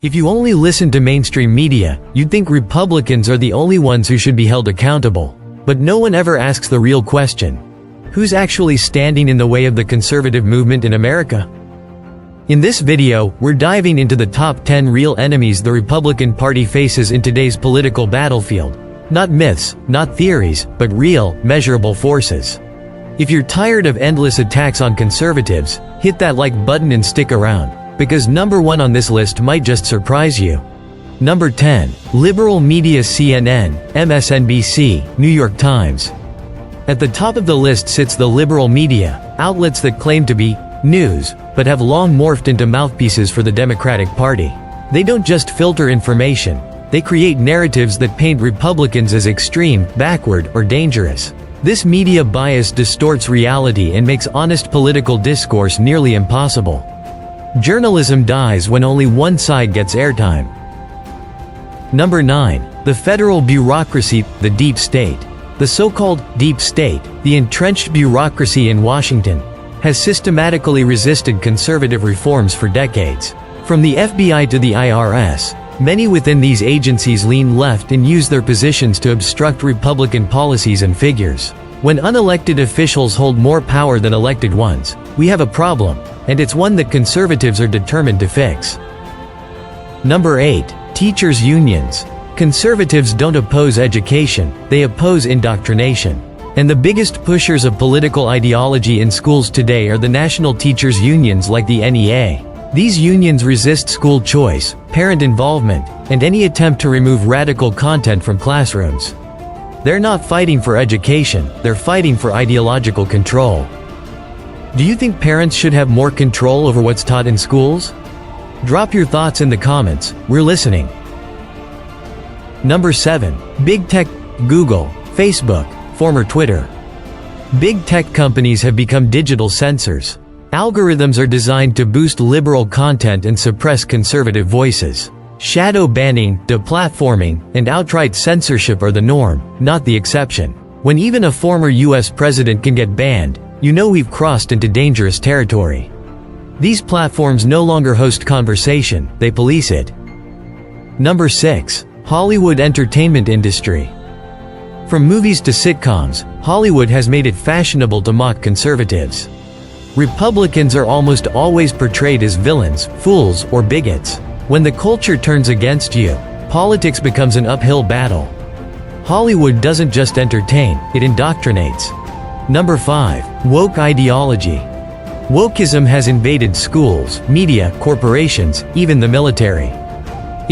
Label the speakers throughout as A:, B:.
A: If you only listen to mainstream media, you'd think Republicans are the only ones who should be held accountable. But no one ever asks the real question. Who's actually standing in the way of the conservative movement in America? In this video, we're diving into the top 10 real enemies the Republican Party faces in today's political battlefield. Not myths, not theories, but real, measurable forces. If you're tired of endless attacks on conservatives, hit that like button and stick around, because number 1 on this list might just surprise you. Number 10. Liberal media. CNN, MSNBC, New York Times. At the top of the list sits the liberal media, outlets that claim to be news, but have long morphed into mouthpieces for the Democratic Party. They don't just filter information, they create narratives that paint Republicans as extreme, backward, or dangerous. This media bias distorts reality and makes honest political discourse nearly impossible. Journalism dies when only one side gets airtime. Number 9. The federal bureaucracy, the deep state. The so-called deep state, the entrenched bureaucracy in Washington, has systematically resisted conservative reforms for decades. From the FBI to the IRS, many within these agencies lean left and use their positions to obstruct Republican policies and figures. When unelected officials hold more power than elected ones, we have a problem, and it's one that conservatives are determined to fix. Number 8. Teachers' unions. Conservatives don't oppose education, they oppose indoctrination. And the biggest pushers of political ideology in schools today are the national teachers' unions like the NEA. These unions resist school choice, parent involvement, and any attempt to remove radical content from classrooms. They're not fighting for education, they're fighting for ideological control. Do you think parents should have more control over what's taught in schools? Drop your thoughts in the comments, we're listening. Number 7. Big Tech. Google, Facebook, former Twitter. Big tech companies have become digital censors. Algorithms are designed to boost liberal content and suppress conservative voices. Shadow banning, deplatforming, and outright censorship are the norm, not the exception. When even a former US president can get banned, you know we've crossed into dangerous territory. These platforms no longer host conversation, they police it. Number 6. Hollywood entertainment industry. From movies to sitcoms, Hollywood has made it fashionable to mock conservatives. Republicans are almost always portrayed as villains, fools, or bigots. When the culture turns against you, politics becomes an uphill battle. Hollywood doesn't just entertain, it indoctrinates. Number 5. Woke ideology. Wokeism has invaded schools, media, corporations, even the military.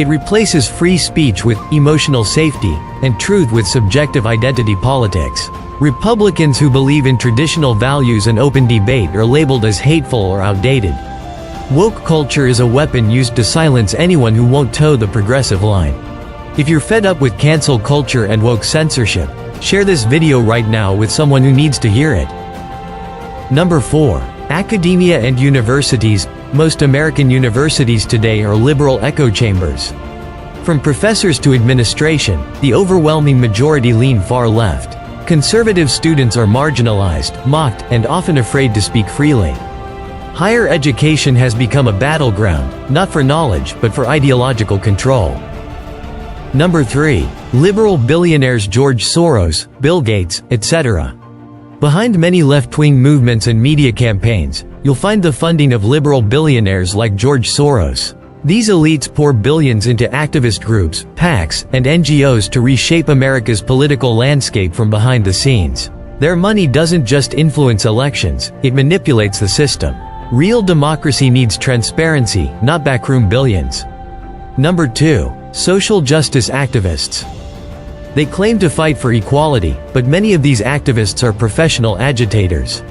A: It replaces free speech with emotional safety, and truth with subjective identity politics. Republicans who believe in traditional values and open debate are labeled as hateful or outdated. Woke culture is a weapon used to silence anyone who won't toe the progressive line. If you're fed up with cancel culture and woke censorship, share this video right now with someone who needs to hear it. Number 4. Academia and universities. Most American universities today are liberal echo chambers. From professors to administration, the overwhelming majority lean far left. Conservative students are marginalized, mocked, and often afraid to speak freely. Higher education has become a battleground, not for knowledge, but for ideological control. Number 3. Liberal billionaires. George Soros, Bill Gates, etc. Behind many left-wing movements and media campaigns, you'll find the funding of liberal billionaires like George Soros. These elites pour billions into activist groups, PACs, and NGOs to reshape America's political landscape from behind the scenes. Their money doesn't just influence elections, it manipulates the system. Real democracy needs transparency, not backroom billions. Number 2. Social justice activists. They claim to fight for equality, but many of these activists are professional agitators.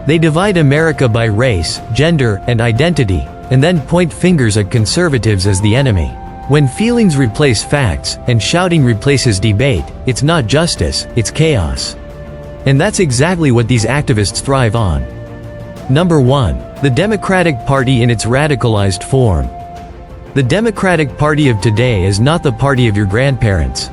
A: They divide America by race, gender, and identity, and then point fingers at conservatives as the enemy. When feelings replace facts, and shouting replaces debate, it's not justice, it's chaos. And that's exactly what these activists thrive on. Number 1. The Democratic Party in its radicalized form. The Democratic Party of today is not the party of your grandparents.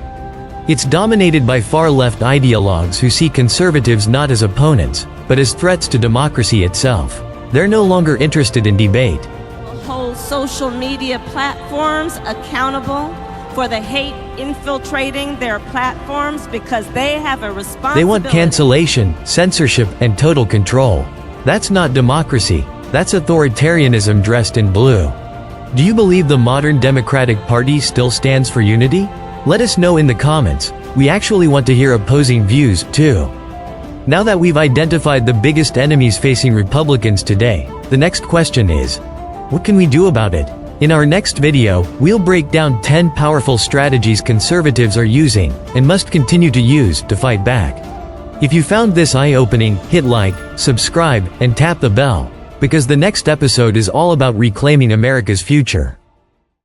A: It's dominated by far-left ideologues who see conservatives not as opponents, but as threats to democracy itself. They're no longer interested in debate.
B: A whole social media platforms accountable for the hate infiltrating their platforms because they have a responsibility.
A: They want cancellation, censorship, and total control. That's not democracy. That's authoritarianism dressed in blue. Do you believe the modern Democratic Party still stands for unity? Let us know in the comments. We actually want to hear opposing views, too. Now that we've identified the biggest enemies facing Republicans today, the next question is, what can we do about it? In our next video, we'll break down 10 powerful strategies conservatives are using, and must continue to use, to fight back. If you found this eye-opening, hit like, subscribe, and tap the bell, because the next episode is all about reclaiming America's future.